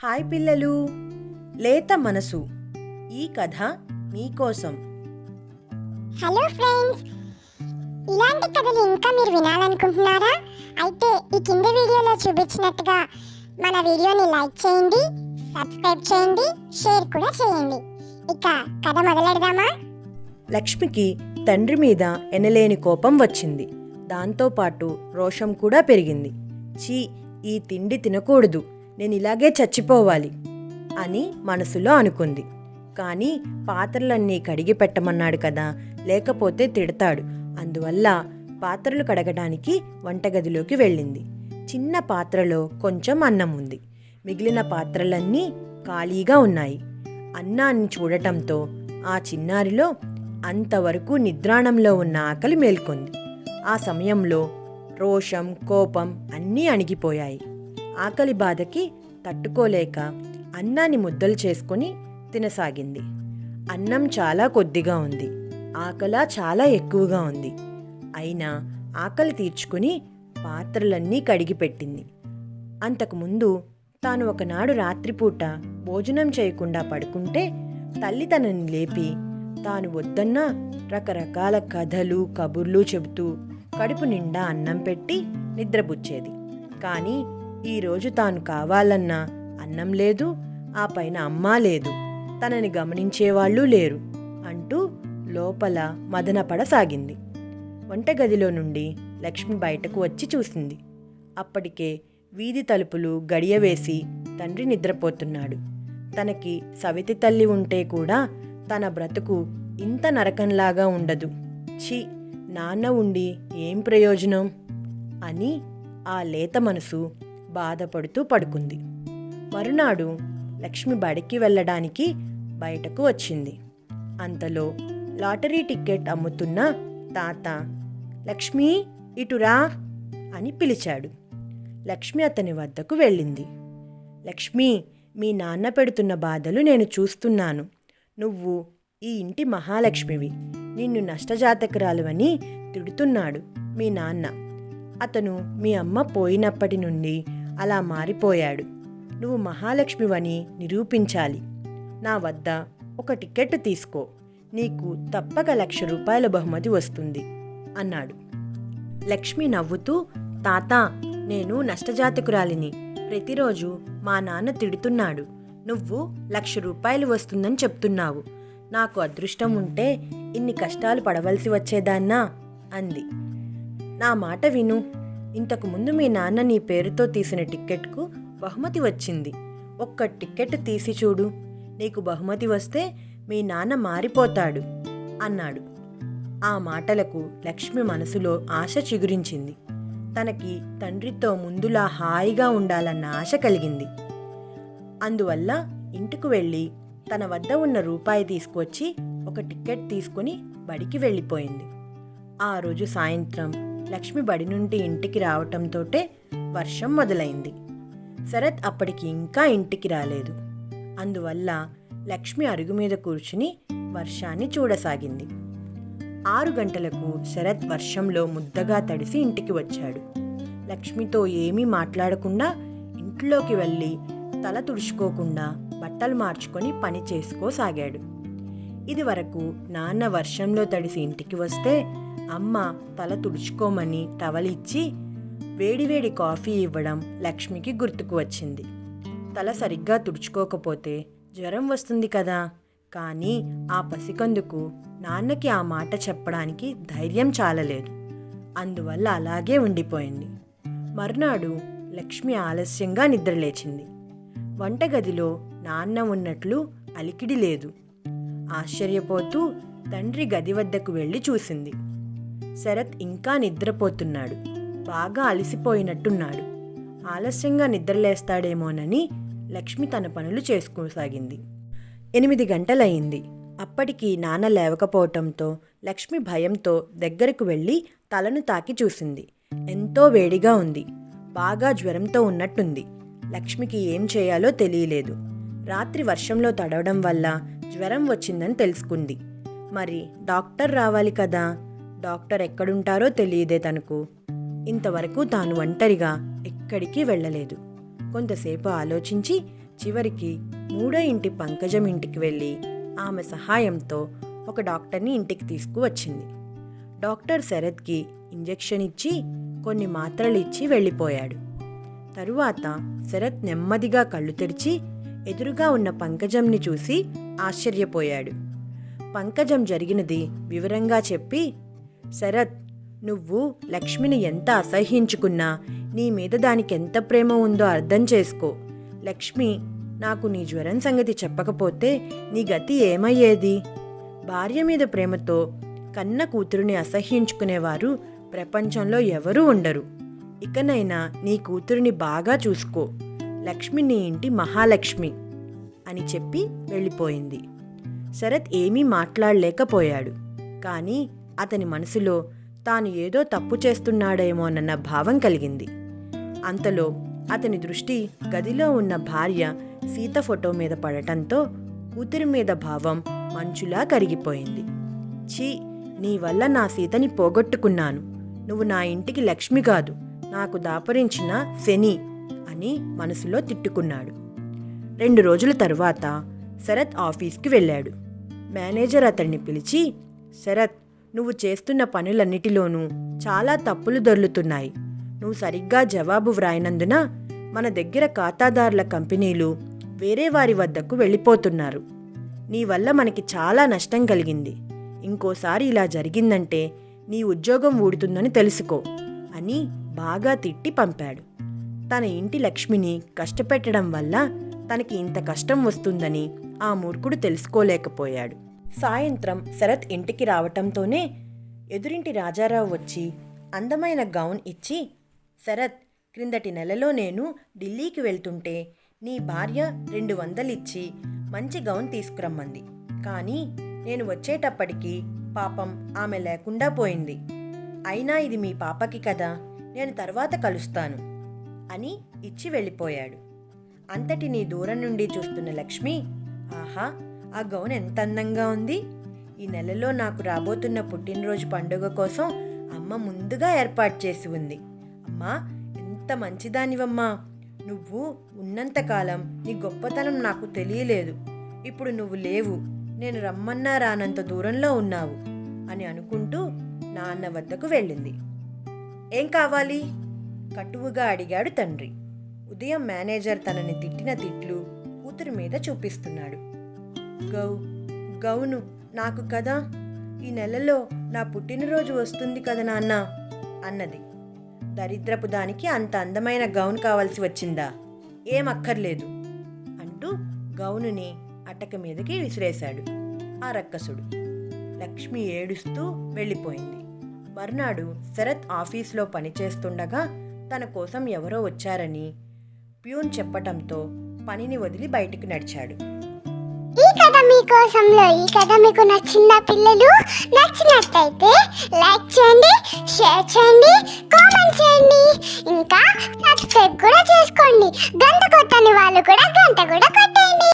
Hi పిల్లలు, లేత మనసు ఈ కథ మీకోసం. హలో ఫ్రెండ్స్, ఇలాంటి కథలు ఇంకా మీరు వినాలనుకుంటున్నారా? అయితే ఈ కింద వీడియోలో చూపించినట్టుగా మన వీడియోని లైక్ చేయండి, సబ్స్క్రైబ్ చేయండి, షేర్ కూడా చేయండి. ఇక కథ మొదలెడదామా? లక్ష్మికి తండ్రి మీద ఎనలేని కోపం వచ్చింది. దాంతోపాటు రోషం కూడా పెరిగింది. చీ, ఈ తిండి తినకూడదు, నేను ఇలాగే చచ్చిపోవాలి అని మనసులో అనుకుంది. కానీ పాత్రలన్నీ కడిగి పెట్టమన్నాడు కదా, లేకపోతే తిడతాడు. అందువల్ల పాత్రలు కడగడానికి వంటగదిలోకి వెళ్ళింది. చిన్న పాత్రలో కొంచెం అన్నం ఉంది. మిగిలిన పాత్రలన్నీ ఖాళీగా ఉన్నాయి. అన్నాన్ని చూడటంతో ఆ చిన్నారిలో అంతవరకు నిద్రాణంలో ఉన్న ఆకలి మేల్కొంది. ఆ సమయంలో రోషం, కోపం అన్నీ అణిగిపోయాయి. ఆకలి బాధకి తట్టుకోలేక అన్నాన్ని ముద్దలు చేసుకొని తినసాగింది. అన్నం చాలా కొద్దిగా ఉంది, ఆకలి చాలా ఎక్కువగా ఉంది. అయినా ఆకలి తీర్చుకుని పాత్రలన్నీ కడిగిపెట్టింది. అంతకుముందు తాను ఒకనాడు రాత్రిపూట భోజనం చేయకుండా పడుకుంటే తల్లి తనని లేపి తాను వద్దన్నా రకరకాల కథలు, కబుర్లు చెబుతూ కడుపు నిండా అన్నం పెట్టి నిద్రపుచ్చేది. కానీ ఈరోజు తాను కావాలన్నా అన్నం లేదు, ఆ పైన అమ్మ లేదు, తనని గమనించేవాళ్ళు లేరు అంటూ లోపల మదనపడసాగింది. వంటగదిలో నుండి లక్ష్మి బయటకు వచ్చి చూసింది. అప్పటికే వీధి తలుపులు గడియవేసి తండ్రి నిద్రపోతున్నాడు. తనకి సవితి తల్లి ఉంటే కూడా తన బ్రతుకు ఇంత నరకంలాగా ఉండదు. ఛీ, నాన్న ఉండి ఏం ప్రయోజనం అని ఆ లేత మనసు బాధపడుతూ పడుకుంది. మరునాడు లక్ష్మి బడికి వెళ్ళడానికి బయటకు వచ్చింది. అంతలో లాటరీ టికెట్ అమ్ముతున్న తాత, లక్ష్మి ఇటురా అని పిలిచాడు. లక్ష్మి అతని వద్దకు వెళ్ళింది. లక్ష్మి, మీ నాన్న పెడుతున్న బాధలు నేను చూస్తున్నాను. నువ్వు ఈ ఇంటి మహాలక్ష్మివి, నిన్ను నష్టజాతకురాలు అని తిడుతున్నాడు మీ నాన్న. అతను మీ అమ్మ పోయినప్పటి నుండి అలా మారిపోయాడు. నువ్వు మహాలక్ష్మివని నిరూపించాలి. నా వద్ద ఒక టికెట్ తీసుకో, నీకు తప్పక 1,00,000 రూపాయల బహుమతి వస్తుంది అన్నాడు. లక్ష్మి నవ్వుతూ, తాత, నేను నష్టజాతకురాలిని. ప్రతిరోజు మా నాన్న తిడుతున్నాడు. నువ్వు 1,00,000 రూపాయలు వస్తుందని చెప్తున్నావు. నాకు అదృష్టం ఉంటే ఇన్ని కష్టాలు పడవలసి వచ్చేదాన్నా అంది. నా మాట విను. ఇంతకుముందు మీ నాన్న నీ పేరుతో తీసిన టిక్కెట్కు బహుమతి వచ్చింది. ఒక్క టిక్కెట్ తీసి చూడు, నీకు బహుమతి వస్తే మీ నాన్న మారిపోతాడు అన్నాడు. ఆ మాటలకు లక్ష్మి మనసులో ఆశ చిగురించింది. తనకి తండ్రితో ముందులా హాయిగా ఉండాలన్న ఆశ కలిగింది. అందువల్ల ఇంటికి వెళ్ళి తన వద్ద ఉన్న రూపాయి తీసుకొచ్చి ఒక టిక్కెట్ తీసుకుని బడికి వెళ్ళిపోయింది. ఆ రోజు సాయంత్రం లక్ష్మి బడి నుండి ఇంటికి రావటంతోటే వర్షం మొదలైంది. శరత్ అప్పటికి ఇంకా ఇంటికి రాలేదు. అందువల్ల లక్ష్మి అరుగు మీద కూర్చుని వర్షాన్ని చూడసాగింది. 6 గంటలకు శరత్ వర్షంలో ముద్దగా తడిసి ఇంటికి వచ్చాడు. లక్ష్మితో ఏమీ మాట్లాడకుండా ఇంట్లోకి వెళ్ళి తల తుడుచుకోకుండా బట్టలు మార్చుకొని పని చేసుకోసాగాడు. ఇది వరకు నాన్న వర్షంలో తడిసి ఇంటికి వస్తే అమ్మ తల తుడుచుకోమని టవల్ ఇచ్చి వేడివేడి కాఫీ ఇవ్వడం లక్ష్మికి గుర్తుకు వచ్చింది. తల సరిగ్గా తుడుచుకోకపోతే జ్వరం వస్తుంది కదా. కానీ ఆ పసికందుకు నాన్నకి ఆ మాట చెప్పడానికి ధైర్యం చాలలేదు. అందువల్ల అలాగే ఉండిపోయింది. మర్నాడు లక్ష్మి ఆలస్యంగా నిద్రలేచింది. వంటగదిలో నాన్న ఉన్నట్లు అలికిడి లేదు. ఆశ్చర్యపోతూ తండ్రి గది వద్దకు వెళ్ళి చూసింది. శరత్ ఇంకా నిద్రపోతున్నాడు. బాగా అలసిపోయినట్టున్నాడు. ఆలస్యంగా నిద్రలేస్తాడేమోనని లక్ష్మి తన పనులు చేసుకోసాగింది. 8 గంటలయింది. అప్పటికి నాన్న లేవకపోవటంతో లక్ష్మి భయంతో దగ్గరకు వెళ్ళి తలను తాకి చూసింది. ఎంతో వేడిగా ఉంది. బాగా జ్వరంతో ఉన్నట్టుంది. లక్ష్మికి ఏం చేయాలో తెలియలేదు. రాత్రి వర్షంలో తడవడం వల్ల జ్వరం వచ్చిందని తెలుసుకుంది. మరి డాక్టర్ రావాలి కదా. డాక్టర్ ఎక్కడుంటారో తెలియదే తనకు. ఇంతవరకు తాను ఒంటరిగా ఎక్కడికి వెళ్ళలేదు. కొంతసేపు ఆలోచించి చివరికి మూడో ఇంటి పంకజం ఇంటికి వెళ్ళి ఆమె సహాయంతో ఒక డాక్టర్ని ఇంటికి తీసుకువచ్చింది. డాక్టర్ శరత్కి ఇంజెక్షన్ ఇచ్చి కొన్ని మాత్రలు ఇచ్చి వెళ్ళిపోయాడు. తరువాత శరత్ నెమ్మదిగా కళ్ళు తెరిచి ఎదురుగా ఉన్న పంకజంని చూసి ఆశ్చర్యపోయాడు. పంకజం జరిగినది వివరంగా చెప్పి, శరత్, నువ్వు లక్ష్మిని ఎంత అసహ్యించుకున్నా నీ మీద దానికి ఎంత ప్రేమ ఉందో అర్థం చేసుకో. లక్ష్మి నాకు నీ జ్వరం సంగతి చెప్పకపోతే నీ గతి ఏమయ్యేది? భార్య మీద ప్రేమతో కన్న కూతురుని అసహ్యించుకునేవారు ప్రపంచంలో ఎవరూ ఉండరు. ఇకనైనా నీ కూతురిని బాగా చూసుకో. లక్ష్మి నీ ఇంటి మహాలక్ష్మి అని చెప్పి వెళ్ళిపోయింది. శరత్ ఏమీ మాట్లాడలేకపోయాడు. కానీ అతని మనసులో తాను ఏదో తప్పు చేస్తున్నాడేమోనన్న భావం కలిగింది. అంతలో అతని దృష్టి గదిలో ఉన్న భార్య సీత ఫోటో మీద పడటంతో కూతురి మీద భావం మంచులా కరిగిపోయింది. ఛీ, నీ వల్ల నా సీతని పోగొట్టుకున్నాను. నువ్వు నా ఇంటికి లక్ష్మి కాదు, నాకు దాపరించిన శని అని మనసులో తిట్టుకున్నాడు. 2 రోజుల తరువాత శరత్ ఆఫీస్కి వెళ్ళాడు. మేనేజర్ అతన్ని పిలిచి, శరత్, నువ్వు చేస్తున్న పనులన్నిటిలోనూ చాలా తప్పులు దొర్లుతున్నాయి. నువ్వు సరిగ్గా జవాబు వ్రాయనందున మన దగ్గర ఖాతాదారుల కంపెనీలు వేరే వారి వద్దకు వెళ్ళిపోతున్నారు. నీ వల్ల మనకి చాలా నష్టం కలిగింది. ఇంకోసారి ఇలా జరిగిందంటే నీ ఉద్యోగం ఊడుతుందని తెలుసుకో అని బాగా తిట్టి పంపాడు. తన ఇంటి లక్ష్మిని కష్టపెట్టడం వల్ల తనకి ఇంత కష్టం వస్తుందని ఆ మూర్ఖుడు తెలుసుకోలేకపోయాడు. సాయంత్రం శరత్ ఇంటికి రావటంతోనే ఎదురింటి రాజారావు వచ్చి అందమైన గౌన్ ఇచ్చి, శరత్, క్రిందటి నెలలో నేను ఢిల్లీకి వెళ్తుంటే నీ భార్య 200 ఇచ్చి మంచి గౌన్ తీసుకురమ్మంది. కానీ నేను వచ్చేటప్పటికి పాపం ఆమె లేకుండా పోయింది. అయినా ఇది మీ పాపకి కదా, నేను తర్వాత కలుస్తాను అని ఇచ్చి వెళ్ళిపోయాడు. అంతటినీ దూరం నుండి చూస్తున్న లక్ష్మి, ఆహా, ఆ గౌన్ ఎంత అందంగా ఉంది. ఈ నెలలో నాకు రాబోతున్న పుట్టినరోజు పండుగ కోసం అమ్మ ముందుగా ఏర్పాటు చేసి ఉంది. అమ్మా, ఎంత మంచిదానివమ్మా. నువ్వు ఉన్నంతకాలం నీ గొప్పతనం నాకు తెలియలేదు. ఇప్పుడు నువ్వు లేవు, నేను రమ్మన్నా రానంత దూరంలో ఉన్నావు అని అనుకుంటూ నాన్న వద్దకు వెళ్ళింది. ఏం కావాలి? కటువుగా అడిగాడు తండ్రి. ఉదయం మేనేజర్ తనని తిట్టిన తిట్లు కూతురు మీద చూపిస్తున్నాడు. గౌను నాకు కదా, ఈ నెలలో నా పుట్టినరోజు వస్తుంది కదా నాన్న అన్నది. దరిద్రపు దానికి అంత అందమైన గౌన్ కావాల్సి వచ్చిందా? ఏం అక్కర్లేదు అంటూ గౌనుని అటక మీదకి విసిరేశాడు ఆ రక్కసుడు. లక్ష్మి ఏడుస్తూ వెళ్ళిపోయింది. మర్నాడు శరత్ ఆఫీస్లో పనిచేస్తుండగా తన కోసం ఎవరో వచ్చారని ప్యూన్ చెప్పటంతో పనిని వదిలి బయటికి నడిచాడు. ఈ కథ మీకోసంలో ఈ కథ మీకు నచ్చిందా పిల్లలు? నచ్చినట్టయితే లైక్ చేయండి, షేర్ చేయండి, కామెంట్ చేయండి, ఇంకా సబ్స్క్రైబ్ కూడా చేసుకోండి. గంట కొట్టని వాళ్ళు కూడా గంట కూడా